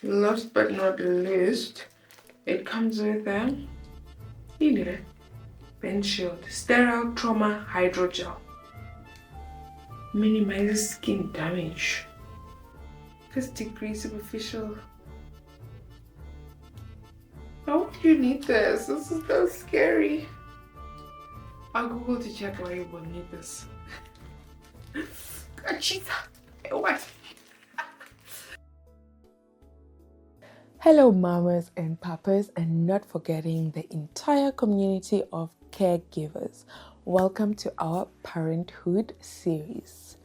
Last but not least, it comes with a Ben Shield Sterile Trauma Hydrogel. Minimizes skin damage. Just decrease superficial. Why would you need this? This is so scary. I'll Google to check why you will need this. Jesus. What? Hello mamas and papas, and not forgetting the entire community of caregivers. Welcome to our parenthood series.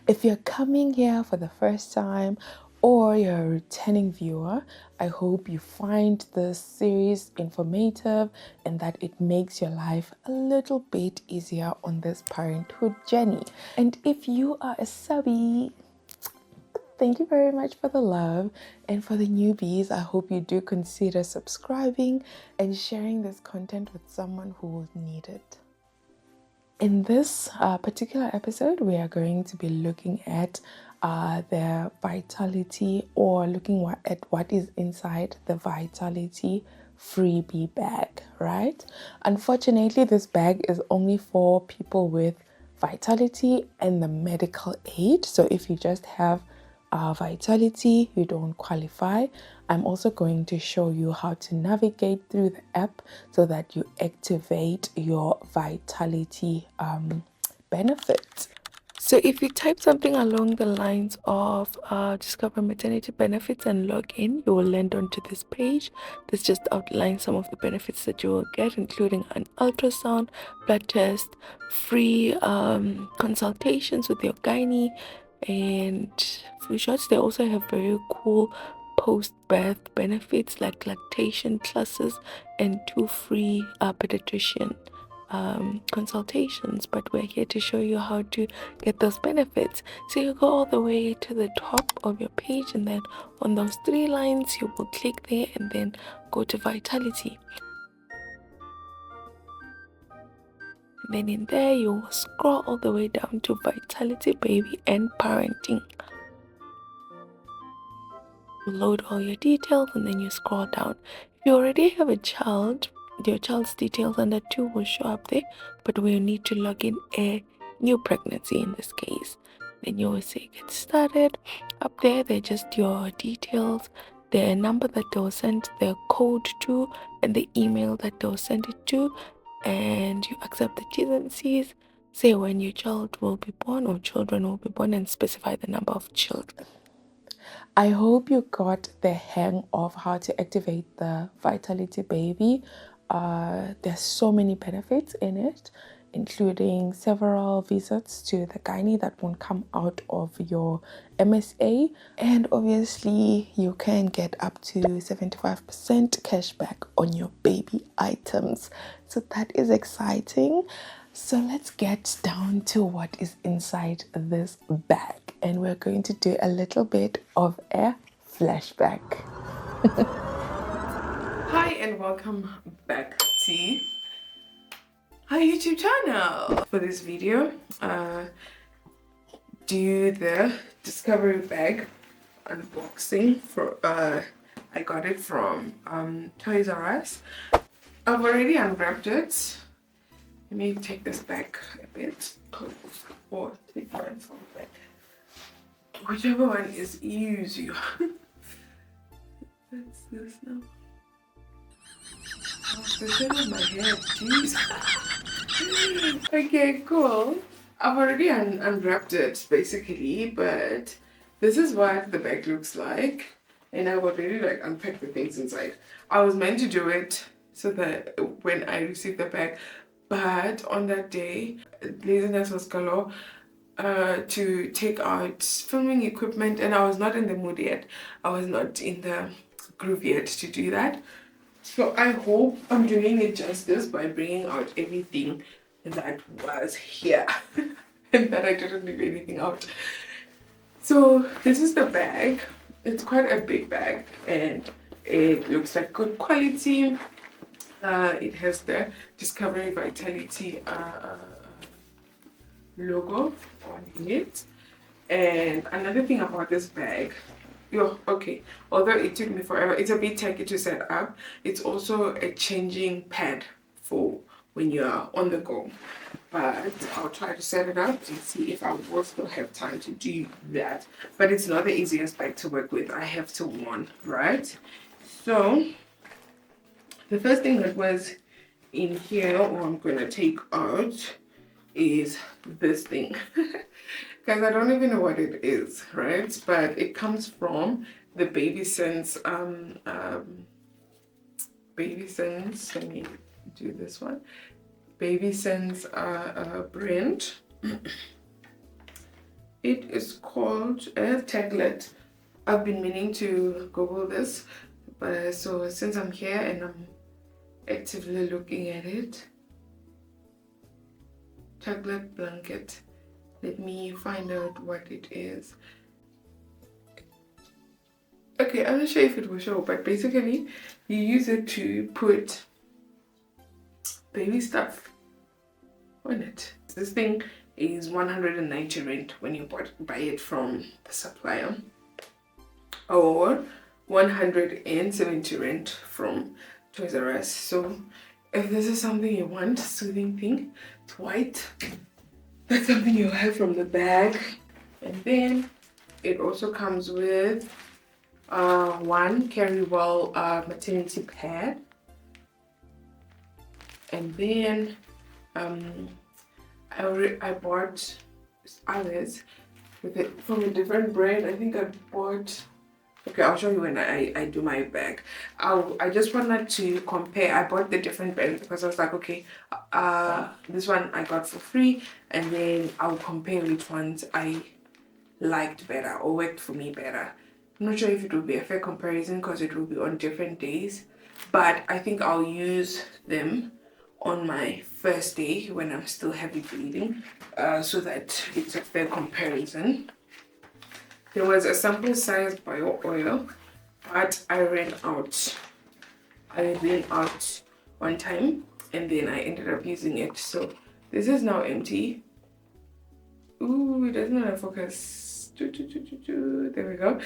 If you're coming here for the first time or you're a returning viewer, I hope you find this series informative and that it makes your life a little bit easier on this parenthood journey. And if you are a subby, thank you very much for the love. And for the newbies, I hope you do consider subscribing and sharing this content with someone who will need it. In this particular episode, we are going to be looking at the Vitality, or looking at what is inside the Vitality freebie bag, right? Unfortunately, this bag is only for people with Vitality and the medical aid. So if you just have Vitality, you don't qualify. I'm also going to show you how to navigate through the app so that you activate your Vitality benefit. So if you type something along the lines of discover maternity benefits and log in, you will land onto this page. This just outlines some of the benefits that you will get, including an ultrasound, blood test, free consultations with your gynae, and flu shots. They also have very cool post-birth benefits like lactation classes and 2 free pediatrician consultations. But we're here to show you how to get those benefits. So you go all the way to the top of your page, and then on those 3 lines you will click there and then go to Vitality. And then in there you will scroll all the way down to Vitality Baby and Parenting. Load all your details and then you scroll down. If you already have a child, your child's details under 2 will show up there, but we'll need to log in a new pregnancy in this case. Then you will say get started. Up there they're just your details, the number that they'll send the code to, and the email that they'll send it to, and you accept the T's and C's, say when your child will be born or children will be born, and specify the number of children. I hope you got the hang of how to activate the Vitality Baby. There's so many benefits in it, including several visits to the gynae that won't come out of your MSA. And obviously, you can get up to 75% cashback on your baby items. So that is exciting. So let's get down to what is inside this bag, and we're going to do a little bit of a flashback. Hi and welcome back to our YouTube channel. For this video, do the Discovery bag unboxing. I got it from Toys R Us. I've already unwrapped it. Let me take this back a bit, or take mine from the back. Whichever one is easier. That's this now. Oh, the shape of my head, jeez. Okay, cool. I've already unwrapped it basically, but this is what the bag looks like. And I've already unpacked the things inside. I was meant to do it so that when I received the bag, but on that day, laziness was galore to take out filming equipment, and I was not in the mood yet. I was not in the groove yet to do that. So I hope I'm doing it justice by bringing out everything that was here and that I didn't leave anything out. So this is the bag. It's quite a big bag and it looks like good quality. It has the Discovery Vitality logo on it. And another thing about this bag Okay. Although it took me forever, it's a bit tricky to set up. It's also a changing pad for when you are on the go. But I'll try to set it up and see if I will still have time to do that. But it's not the easiest bag to work with, I have to warn, right? So the first thing that was in here, or I'm gonna take out, is this thing. Guys, I don't even know what it is, right? But it comes from the Baby Sense, Baby Sense, let me do this one. Baby Sense brand. It is called Taglet. I've been meaning to Google this, but so since I'm here and I'm actively looking at it, Taglet blanket. Let me find out what it is. Okay, I'm not sure if it will show, but basically you use it to put baby stuff on it. This thing is 190 rand when you buy it from the supplier, or 170 rand from Toys R Us. So if this is something you want, soothing thing, it's white. That's something you'll have from the bag. And then it also comes with one Carry Well maternity pad. And then I bought others with it from a different brand. I think I bought, okay, I'll show you when I do my bag. I just wanted to compare. I bought the different brands because I was like, okay, this one I got for free, and then I'll compare which ones I liked better or worked for me better. I'm not sure if it will be a fair comparison because it will be on different days, but I think I'll use them on my first day when I'm still heavy bleeding, so that it's a fair comparison. There was a sample size bio oil, but I ran out. I ran out one time and then I ended up using it. So this is now empty. Ooh, it doesn't want to focus. There we go.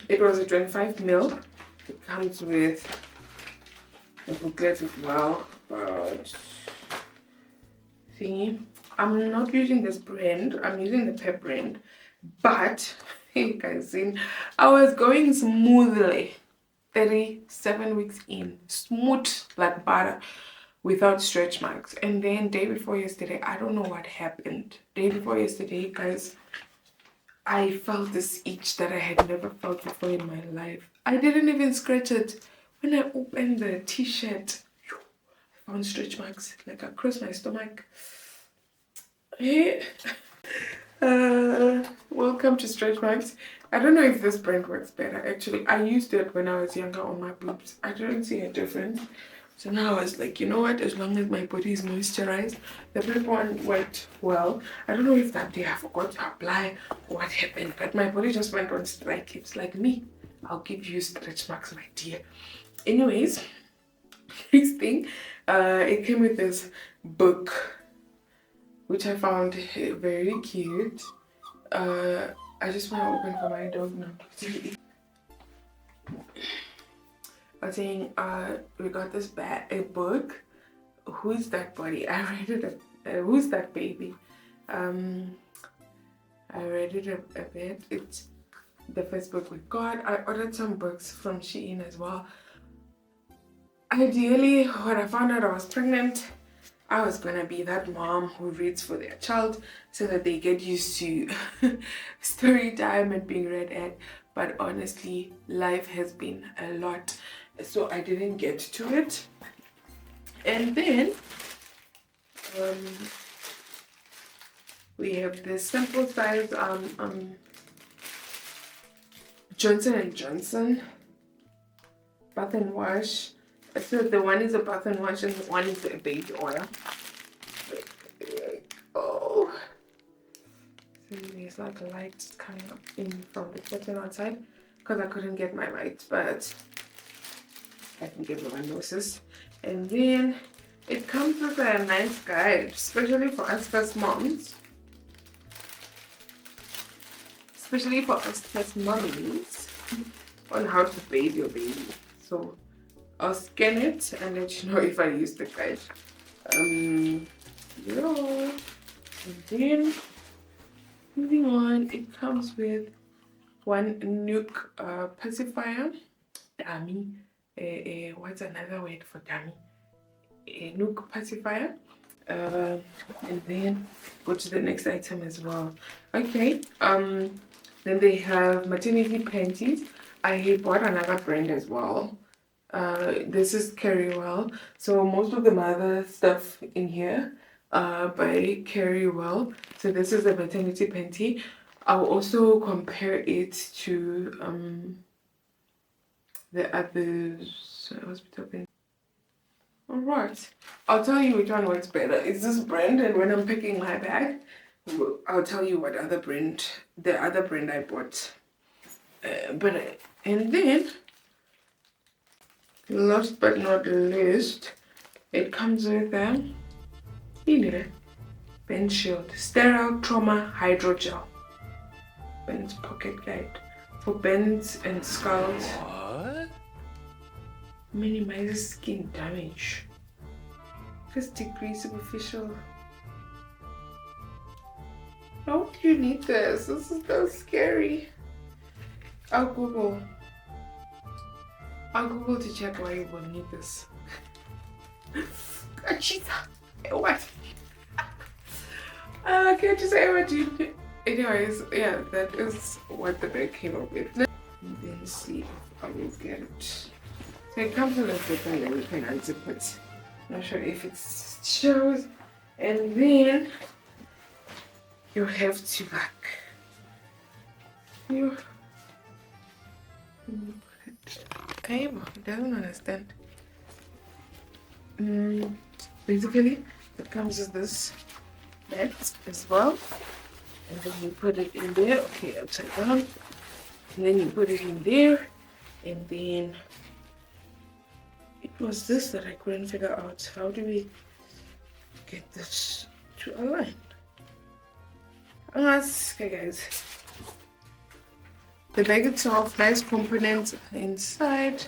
It was a 25 ml. It comes with a booklet as well. But see, I'm not using this brand. I'm using the Pep brand. But you guys seen, I was going smoothly. 37 weeks in, smooth like butter, without stretch marks. And then day before yesterday, I don't know what happened. Day before yesterday, guys, I felt this itch that I had never felt before in my life. I didn't even scratch it. When I opened the t-shirt, I found stretch marks like across my stomach. Hey. Welcome to stretch marks. I don't know if this brand works better. Actually, I used it when I was younger on my boobs. I didn't see a difference. So now I was like, you know what? As long as my body is moisturized, the Pep one worked well. I don't know if that day I forgot to apply or what happened, but my body just went on strike. It's like me. I'll give you stretch marks, my dear. Anyways, next thing, it came with this book, which I found very cute. I just want to open for my dog now. I was saying, we got this a book. Who's That Body? I read it. Who's That Baby? I read it a bit. It's the first book we got. I ordered some books from Shein as well. Ideally, when I found out I was pregnant, I was gonna be that mom who reads for their child so that they get used to story time and being read at. But honestly, life has been a lot, so I didn't get to it. And then we have this simple size Johnson & Johnson bath and wash. So the one is a bath and wash and the one is a baby oil. Oh, so there's like a light coming up in from the curtain outside because I couldn't get my lights, but I can give my noses. And then it comes with a nice guide, especially for us first moms. especially for us as mummies, on how to bathe your baby. So I'll scan it and let you know if I use the guide. Yeah. And then moving on, it comes with one nuke pacifier, dummy. What's another word for dummy? A nuke pacifier. And then go to the next item as well. Okay. Then they have maternity panties. I bought another brand as well. This is Carrywell. So most of the mother stuff in here by Carrywell. So this is a maternity panty. I'll also compare it to the others. Hospital panty. Alright, I'll tell you which one works better. It's this brand, and when I'm picking my bag, I'll tell you what other brand, the other brand I bought. And then, last but not least, it comes with a Ben Shield Sterile Trauma Hydrogel. Ben's pocket guide for bends and scalds. What? Minimizes skin damage. First degree superficial. Why would you need this? This is so scary. I'll Google to check why you will need this. God, Jesus. What? I can't just say what you do. Anyways, yeah, that is what the bag came up with. And then see if I will get it. So it comes with a zipper and you can unzip it. Not sure if it shows. And then you have to it doesn't understand. Basically it comes with this net as well. And then you put it in there, okay, upside down. And then you put it in there, and then it was this that I couldn't figure out. How do we get this to align? Okay guys, the bag itself, nice components inside.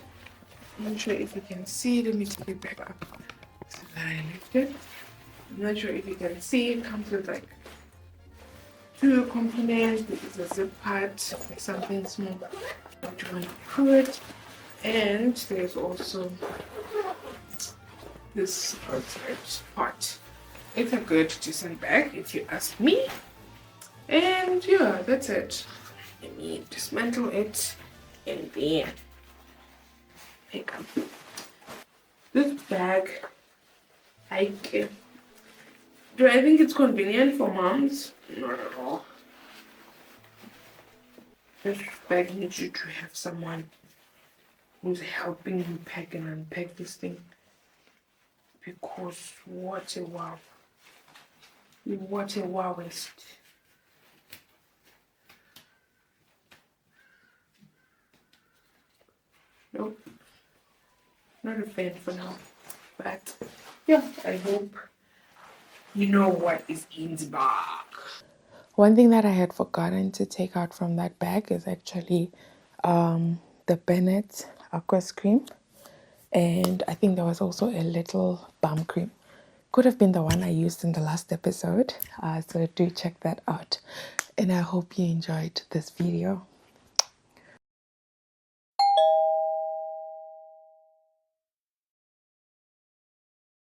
I'm not sure if you can see. Let me take it back up so that I lift it. I'm not sure if you can see. It comes with like two components. There is a zip part, something small that you want to put, and there's also this outside part. It's a good decent bag if you ask me. And yeah, that's it. Let me dismantle it and then pick up this bag. Do I think it's convenient for moms? Not at all. This bag needs you to have someone who's helping you pack and unpack this thing. Because what a wow. What a wowist. Nope. Not a fan for now. But yeah, I hope you know what is in the bag. One thing that I had forgotten to take out from that bag is actually the Bennett Aqua Cream. And I think there was also a little balm cream. Could have been the one I used in the last episode. So do check that out. And I hope you enjoyed this video.